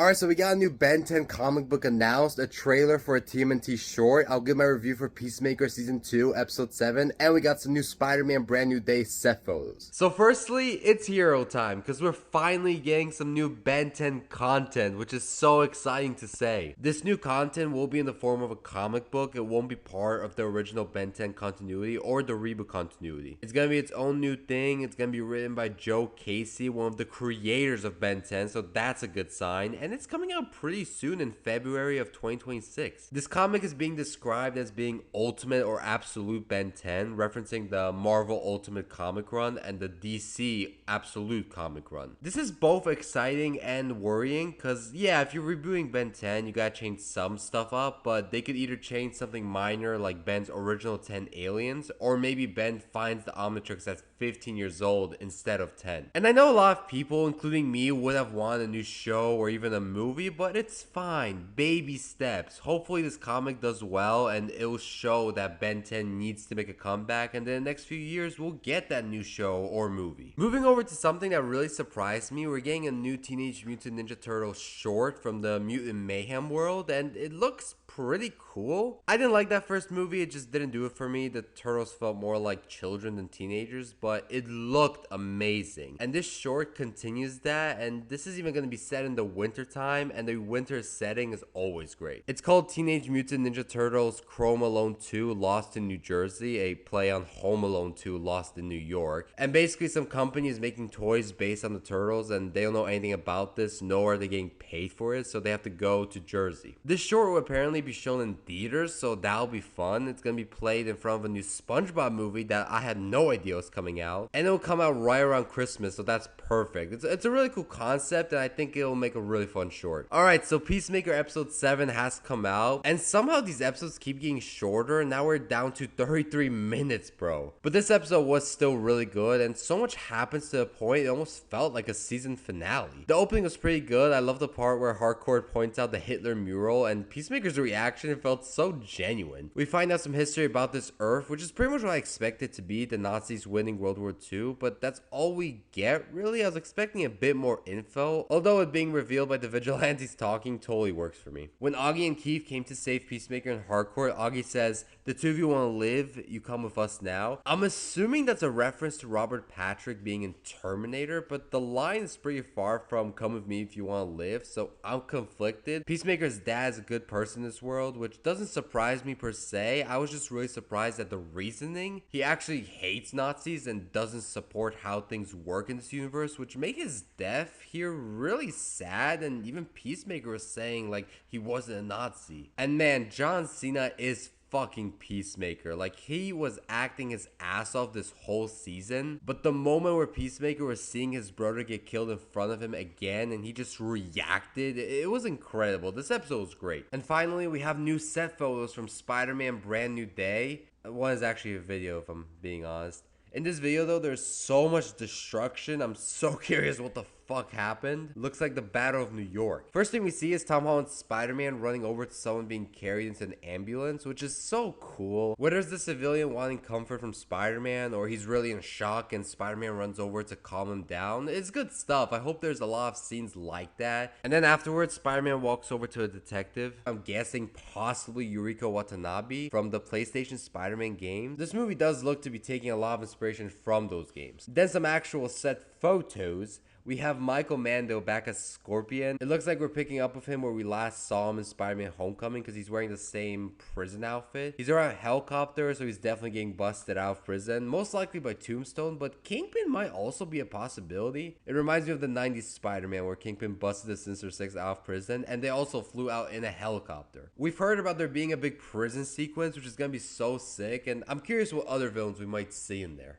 Alright, so we got a new Ben 10 comic book announced, a trailer for a TMNT short. I'll give my review for Peacemaker Season 2, Episode 7, and we got some new Spider-Man Brand New Day set photos. So firstly, it's hero time, because we're finally getting some new Ben 10 content, which is so exciting to say. This new content will be in the form of a comic book. It won't be part of the original Ben 10 continuity or the reboot continuity. It's going to be its own new thing. It's going to be written by Joe Casey, one of the creators of Ben 10, so that's a good sign. And it's coming out pretty soon in February of 2026. This comic is being described as being Ultimate or Absolute Ben 10, referencing the Marvel Ultimate comic run and the DC Absolute comic run. This is both exciting and worrying because, yeah, if you're rebooting Ben 10, you gotta change some stuff up, but they could either change something minor like Ben's original 10 aliens, or maybe Ben finds the Omnitrix at 15 years old instead of 10. And I know a lot of people, including me, would have wanted a new show or even a movie, but it's fine. Baby steps. Hopefully this comic does well and it will show that Ben 10 needs to make a comeback, and then in the next few years we'll get that new show or movie. Moving over to something that really surprised me, we're getting a new Teenage Mutant Ninja Turtles short from the Mutant Mayhem world, and it looks pretty cool. I didn't like that first movie, it just didn't do it for me. The turtles felt more like children than teenagers, but it looked amazing. And this short continues that, and this is even going to be set in the winter time, and the winter setting is always great. It's called Teenage Mutant Ninja Turtles Chrome Alone 2 Lost in New Jersey, a play on Home Alone 2 Lost in New York. And basically some company is making toys based on the turtles, and they don't know anything about this, nor are they getting paid for it, so they have to go to Jersey. This short will apparently be shown in theaters, so that'll be fun. It's gonna be played in front of a new SpongeBob movie that I had no idea was coming out, and it'll come out right around Christmas, so that's perfect. It's a really cool concept, and I think it'll make a really fun short. Alright, so Peacemaker episode 7 has come out, and somehow these episodes keep getting shorter, and now we're down to 33 minutes, bro. But this episode was still really good, and so much happens to the point it almost felt like a season finale. The opening was pretty good. I love the part where Hardcore points out the Hitler mural, and Peacemaker's reaction felt so genuine. We find out some history about this Earth, which is pretty much what I expected to be, the Nazis winning World War II, but that's all we get, really. I was expecting a bit more info, although it being revealed by the vigilantes talking totally works for me. When Augie and Keith came to save Peacemaker in Hardcore, Augie says, "The two of you want to live, you come with us now." I'm assuming that's a reference to Robert Patrick being in Terminator, but the line is pretty far from "come with me if you want to live," so I'm conflicted. Peacemaker's dad is a good person in this world, which doesn't surprise me per se. I was just really surprised at the reasoning. He actually hates Nazis and doesn't support how things work in this universe, which make his death here really sad, and even Peacemaker was saying like he wasn't a Nazi. And man, John Cena is fucking Peacemaker. Like, he was acting his ass off this whole season, but the moment where Peacemaker was seeing his brother get killed in front of him again and he just reacted, it was incredible. This episode was great. And finally, we have new set photos from Spider-Man Brand New Day. One is actually a video, if I'm being honest. In this video though, there's so much destruction. I'm so curious what the fuck happened. Looks like the Battle of New York. First thing we see is Tom Holland's Spider-Man running over to someone being carried into an ambulance, which is so cool. Whether it's the civilian wanting comfort from Spider-Man, or he's really in shock and Spider-Man runs over to calm him down, it's good stuff. I hope there's a lot of scenes like that. And then afterwards, Spider-Man walks over to a detective. I'm guessing possibly Yuriko Watanabe from the PlayStation Spider-Man game. This movie does look to be taking a lot of inspiration from those games. Then some actual set photos. We have Michael Mando back as Scorpion. It looks like we're picking up with him where we last saw him in Spider-Man Homecoming, because he's wearing the same prison outfit. He's around a helicopter, so he's definitely getting busted out of prison, most likely by Tombstone, but Kingpin might also be a possibility. It reminds me of the 90s Spider-Man where Kingpin busted the Sinister Six out of prison, and they also flew out in a helicopter. We've heard about there being a big prison sequence, which is going to be so sick, and I'm curious what other villains we might see in there.